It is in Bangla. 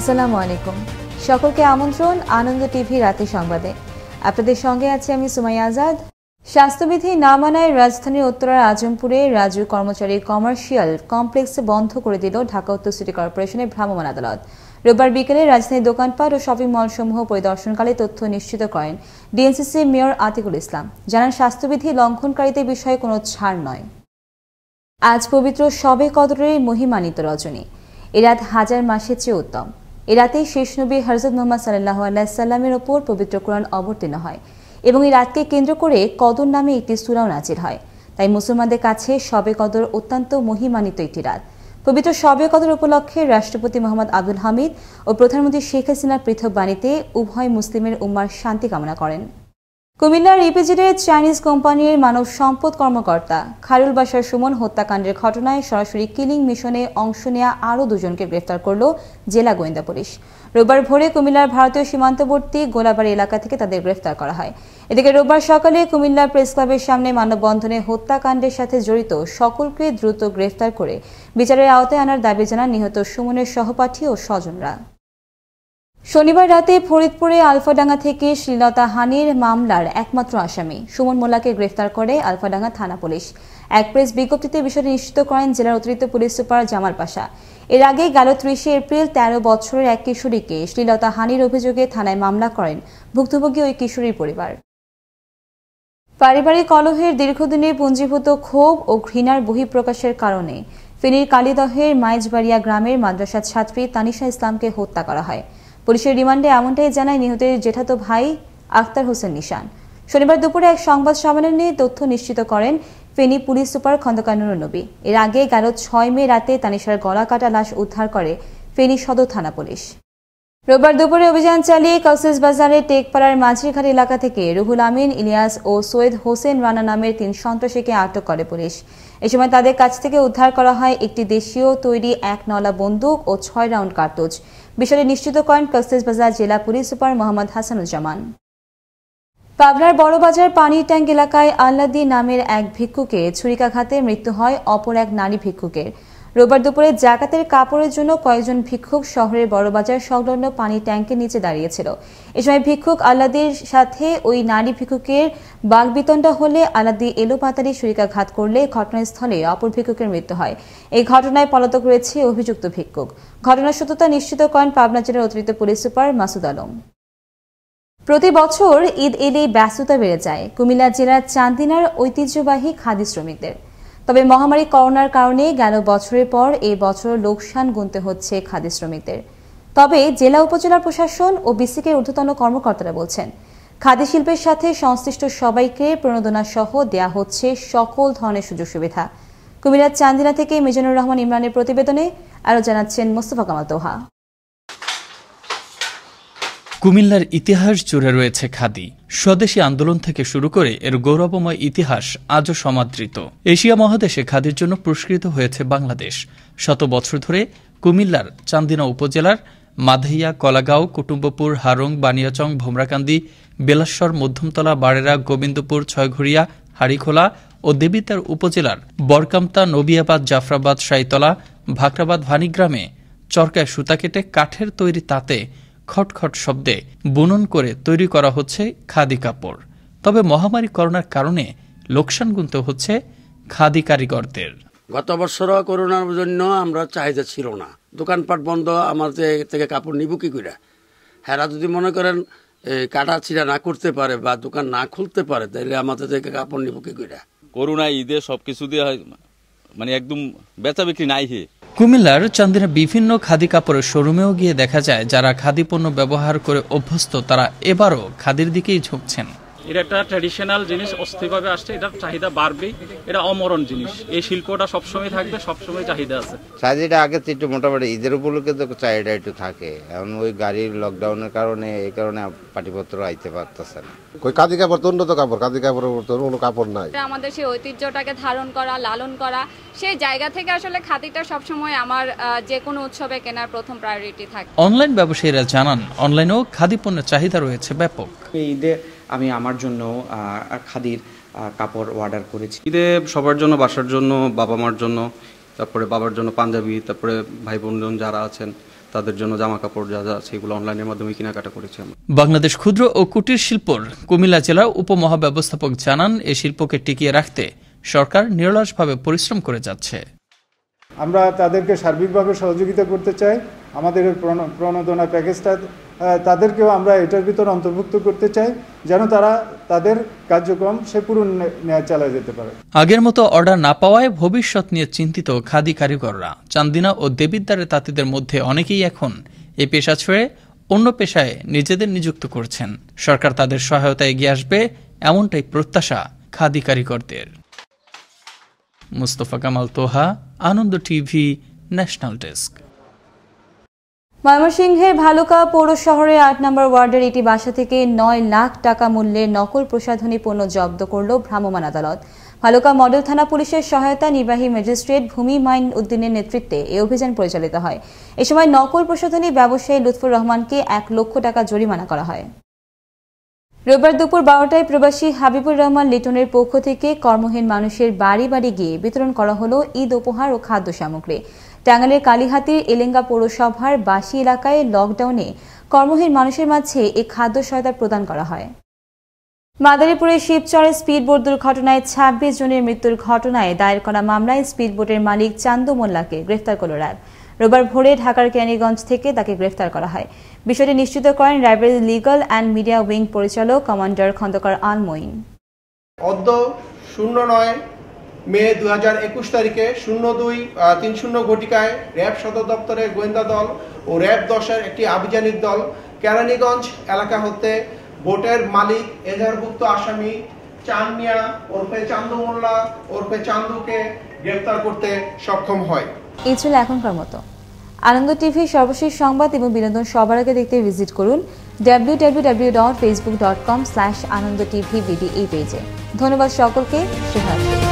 আসসালামু আলাইকুম। সকলকে আমন্ত্রণ আনন্দ টিভি রাতের সংবাদে। আপনাদের সঙ্গে আছি আমি সুমাইয়া আজাদ। স্বাস্থ্যবিধি না মানায় রাজধানীর উত্তরার আজমপুরে রাজু কর্মচারী কমার্শিয়াল কমপ্লেক্স বন্ধ করে দিল ঢাকা উত্তর সিটি কর্পোরেশনের ভ্রাম্যমাণ আদালত। রোববার বিকেলে রাজধানীর দোকানপাট ও শপিং মলসমূহ পরিদর্শনকালে তথ্য নিশ্চিত করেন ডিএনসিসি মেয়র আতিকুল ইসলাম। জানান, স্বাস্থ্যবিধি লঙ্ঘনকারীদের বিষয়ে কোনো ছাড় নয়। আজ পবিত্র শবে কদরের মহিমান্বিত রজনী। এ রাত হাজার মাসের চেয়ে উত্তম। এ রাতেই শেষ নবী হযরত মুহাম্মদ সাল্লাল্লাহু আলাইহি সাল্লামের ওপর পবিত্র কোরআন অবতীর্ণ হয় এবং এই রাতকে কেন্দ্র করে কদর নামে একটি সূরাও নাজিল হয়। তাই মুসলমানদের কাছে শবে কদর অত্যন্ত মহিমান্বিত একটি রাত। পবিত্র শবে কদর উপলক্ষে রাষ্ট্রপতি মোহাম্মদ আব্দুল হামিদ ও প্রধানমন্ত্রী শেখ হাসিনার পৃথক বাণীতে উভয় মুসলিমের উম্মার শান্তি কামনা করেন। কুমিল্লার ইপিজেডের চাইনিজ কোম্পানির মানব সম্পদ কর্মকর্তা খায়রুল বাশার সুমন হত্যাকাণ্ডের ঘটনায় সরাসরি কিলিং মিশনে অংশ নেওয়া আরও দুজনকে গ্রেফতার করল জেলা গোয়েন্দা পুলিশ। রোববার ভোরে কুমিল্লার ভারতীয় সীমান্তবর্তী গোলাবাড়ি এলাকা থেকে তাদের গ্রেফতার করা হয়। এদিকে রোববার সকালে কুমিল্লার প্রেস ক্লাবের সামনে মানববন্ধনে হত্যাকাণ্ডের সাথে জড়িত সকলকে দ্রুত গ্রেফতার করে বিচারের আওতায় আনার দাবি জানান নিহত সুমনের সহপাঠী ও স্বজনরা। শনিবার রাতে ফরিদপুরে আলফাডাঙ্গা থেকে শ্লীলতা হানির মামলার একমাত্র আসামি সুমন মোল্লাকে গ্রেফতার করে আলফাডাঙ্গা থানা পুলিশ। এক প্রেস বিজ্ঞপ্তিতে বিষয়টি নিশ্চিত করেন জেলার অতিরিক্ত পুলিশ সুপার জামাল পাশা। এর আগে গেল ৩০ এপ্রিল ১৩ বছরের এক কিশোরীকে শ্লীলতা হানির অভিযোগে থানায় মামলা করেন ভুক্তভোগী ওই কিশোরীর পরিবার। পারিবারিক কলহের দীর্ঘদিনের পুঞ্জীভূত ক্ষোভ ও ঘৃণার বহিঃপ্রকাশের কারণে ফেনীর কালীদহের মাইজবাড়িয়া গ্রামের মাদ্রাসা ছাত্রী তানিশা ইসলামকে হত্যা করা হয়। পুলিশের রিমান্ডে এমনটাই জানায় নিহতের জেঠাতো ভাই আখতার হোসেন নিশান। শনিবার দুপুরে এক সংবাদ সম্মেলনে তথ্য নিশ্চিত করেন ফেনী পুলিশ সুপার খন্দকার নুরুন নবী। এর আগে গেল ৬ মে রাতে তানিশার গলা কাটা লাশ উদ্ধার করে ফেনী সদর থানা পুলিশ। রোববার দুপুরে অভিযান চালিয়ে কক্সবাজারের টেকপাড়ার মাঝিরঘাট এলাকা থেকে রুহুল আমিন, ইলিয়াস ও সৈয়দ হোসেন রানা নামের ৩ সন্ত্রাসীকে আটক করে পুলিশ। এ সময় তাদের কাছ থেকে উদ্ধার করা হয় একটি দেশীয় তৈরি ১ নলা বন্দুক ও ৬ রাউন্ড কার্তুজ। বিষয়টি নিশ্চিত করেন কক্সবাজার জেলা পুলিশ সুপার মোহাম্মদ হাসানুজ্জামান। পাবনার বড়বাজার পানির ট্যাঙ্ক এলাকায় আল্লাদি নামের এক ভিক্ষুকে ছুরিকাঘাতে মৃত্যু হয় অপর এক নারী ভিক্ষুকের। রোববার দুপুরে জাকাতের কাপড়ের জন্য কয়েকজন ভিক্ষুক শহরের বড়বাজার সংলগ্ন পানির ট্যাঙ্কের নিচে দাঁড়িয়েছিল। এ সময় ভিক্ষুক আল্লাদির সাথে ওই নারী ভিক্ষুকের বাগবিতণ্ডা হলে আল্লাদি এলোপাতাড়ি ছুরিকাঘাত করলে ঘটনাস্থলে অপর ভিক্ষুকের মৃত্যু হয়। এই ঘটনায় পলাতক রয়েছে অভিযুক্ত ভিক্ষুক। ঘটনার সত্যতা নিশ্চিত করেন পাবনা জেলার অতিরিক্ত পুলিশ সুপার মাসুদ আলম। প্রতি বছর ঈদ এলেই ব্যস্ততা বেড়ে যায় কুমিল্লা জেলার চান্দিনার ঐতিহ্যবাহী খাদি শ্রমিকদের। তবে মহামারী করোনার কারণে গেল বছরের পর এই বছর লোকসান গুনতে হচ্ছে খাদি শ্রমিকদের। তবে জেলা উপজেলা প্রশাসন ও বিসিকের ঊর্ধ্বতন কর্মকর্তারা বলছেন, খাদি শিল্পের সাথে সংশ্লিষ্ট সবাইকে প্রণোদনা সহ দেয়া হচ্ছে সকল ধরনের সুযোগ সুবিধা। কুমিল্লার চান্দিনা থেকে মিজানুর রহমান ইমরানের প্রতিবেদনে আরও জানাচ্ছেন মোস্তফা কামাল তোহা। কুমিল্লার ইতিহাস জুড়ে রয়েছে খাদি। স্বদেশী আন্দোলন থেকে শুরু করে এর গৌরবময় ইতিহাস আজও সমাদৃত। এশিয়া মহাদেশে খাদির জন্য পুরস্কৃত হয়েছে বাংলাদেশ। শত বছর ধরে কুমিল্লার চান্দিনা উপজেলার মাধাইয়া, কলাগাঁও, কুটুম্বপুর, হারং, বানিয়াচং, ভোমরাকান্দি, বেলাশ্বর, মধ্যমতলা, বাড়েরা, গোবিন্দপুর, ছয়ঘরিয়া, হাড়িখোলা ও দেবিদ্বার উপজেলার বরকামতা, নবিয়াবাদ, জাফরাবাদ, সাইতলা, ভাকরাবাদ, ভানিগ্রামে চরকায় সুতা কেটে কাঠের তৈরি তাঁতে খটখট শব্দে বুনন করে তৈরি করা হচ্ছে খাদি কাপড়। তবে মহামারী করোনার কারণে লোকসান গুনতে হচ্ছে খাদি কারিগরদের। গত বছরও করোনার জন্য আমরা চাহিদা ছিল না, দোকানপাট বন্ধ, আমাদের থেকে কাপড় নিব কি করে। হ্যাঁ, যদি মনে করেন কাটা ছিঁড়া না করতে পারে বা দোকান না খুলতে পারে, তাহলে আমাদের থেকে কাপড় নিব কি করে। করোনা ঈদে সবকিছু দিয়ে মানে একদম বেচা বিক্রি নাই। কুমিল্লার চান্দিনা বিভিন্ন খাদি কাপড়ের শোরুমেও গিয়ে দেখা যায় যারা খাদি পণ্য ব্যবহার করে অভ্যস্ত তারা এবারও খাদির দিকেই ঝুঁকছেন। এটা একটা ট্র্যাডিশনাল জিনিস, অস্থিরভাবে আসছে, এটার চাহিদা বাড়বেই। এটা অমরণ জিনিস, এই শিল্পটা সবসময় থাকবে, সবসময় চাহিদা আছে। চাহিদাটা আগে তো একটু মোটামুটি ঈদের উপলক্ষে তো চাহিদা একটু থাকে, এখন ওই গাড়ির লকডাউনের কারণে এই কারণে পাটিপত্র আইতে পারতেছে না। ওই খাদি কাপড় তো উন্নত কাপড়, খাদি কাপড়ের কোনো কাপড় নাই। আমাদের সেই ঐতিহ্যটাকে ধারণ করা, লালন করা, সেই জায়গা থেকে আসলে খাদিটা সবসময় আমার যে কোনো উৎসবে কেনার প্রথম প্রায়োরিটি থাকে। অনলাইন ব্যবসায়ীরা জানান অনলাইনেও খাদি পণ্যের চাহিদা রয়েছে ব্যাপক। ঈদে আমি আমার জন্য খাদির কাপড় অর্ডার করেছি। ঈদে সবার জন্য, বাসার জন্য, বাবা মার জন্য, তারপরে বাবার জন্য পাঞ্জাবি, তারপরে ভাই বোন যারা আছেন তাদের জন্য জামা কাপড় যা যা আছে এগুলো অনলাইনের মাধ্যমে কেনাকাটা করেছি আমরা। বাংলাদেশ ক্ষুদ্র ও কুটির শিল্পর কুমিল্লা জেলার উপমহাব্যবস্থাপক জানান, এই শিল্পকে টিকিয়ে রাখতে সরকার নিরলসভাবে পরিশ্রম করে যাচ্ছে। আমরা তাদেরকে সার্বিকভাবে সহযোগিতা করতে চাই। আমাদের প্রণোদনা প্যাকেজটা তাদেরকেও আমরা এটার ভিতর অন্তর্ভুক্ত করতে চাই, যেন তারা তাদের কার্যক্রম সে পুরো চালিয়ে যেতে পারে। আগের মতো অর্ডার না পাওয়ায় ভবিষ্যৎ নিয়ে চিন্তিত খাদি কারিগররা। চান্দিনা ও দেবিদ্বারের তাঁতিদের মধ্যে অনেকেই এখন এই পেশা ছেড়ে অন্য পেশায় নিজেদের নিযুক্ত করছেন। সরকার তাদের সহায়তায় এগিয়ে আসবে, এমনটাই প্রত্যাশা খাদি কারিগরদের। মুস্তফা কামাল তোহা, আনন্দ টিভি, ন্যাশনাল ডেস্ক। ময়মনসিংহের ভালুকা পৌর শহরের ৮ নম্বর ওয়ার্ডের একটি বাসা থেকে ৯ লাখ টাকা মূল্যের নকল প্রসাধনী পণ্য জব্দ করল ভ্রাম্যমাণ আদালত। ভালুকা মডেল থানা পুলিশের সহায়তা নির্বাহী ম্যাজিস্ট্রেট ভূমি মাইন উদ্দিনের নেতৃত্বে এই অভিযান পরিচালিত হয়। এ সময় নকল প্রসাধনী ব্যবসায়ী লুৎফুর রহমানকে ১ লক্ষ টাকা জরিমানা করা হয়। রোববার দুপুর ১২টায় প্রবাসী হাবিবুর রহমান লিটনের পক্ষ থেকে কর্মহীন মানুষের বাড়ি বাড়ি গিয়ে বিতরণ করা হলো ঈদ উপহার ও খাদ্য সামগ্রী। টাঙ্গাইলের কালীহাতির এলেঙ্গা পৌরসভার বাসী এলাকায় লকডাউনে কর্মহীন মানুষের মাঝে এই খাদ্য সহায়তা প্রদান করা হয়। মাদারীপুরের শিবচরে স্পিডবোট দুর্ঘটনায় ২৬ জনের মৃত্যুর ঘটনায় দায়ের করা মামলায় স্পিডবোটের মালিক চান্দু মোল্লাকে গ্রেফতার করল র্যাব। রোববার ভোরে ঢাকার কেরানীগঞ্জ থেকে তাকে গ্রেফতার করা হয়। বিষয়টি নিশ্চিত করেন র্যাবের লিগ্যাল অ্যান্ড মিডিয়া উইং পরিচালক কমান্ডার খন্দকার আল মঈন। অদ্য 09 মে 2021 তারিখে 02:30 ঘটিকায় র্যাব সদর দপ্তরের গোয়েন্দা দল ও র্যাব 10-এর একটি আভিযানিক দল কেরানীগঞ্জ এলাকা হতে বোটের মালিক এজাহারভুক্ত আসামি চান মিয়া ওরফে চান্দু মোল্লা ওরফে চান্দুকে গ্রেফতার করতে সক্ষম হয়। এই ছিল এখনকার মতো। আনন্দ টিভির সর্বশেষ সংবাদ এবং বিনোদন সবার আগে দেখতে ভিজিট করুন www.facebook.com/anandotv এই পেজে। ধন্যবাদ সকলকে। শুভরাত্রি।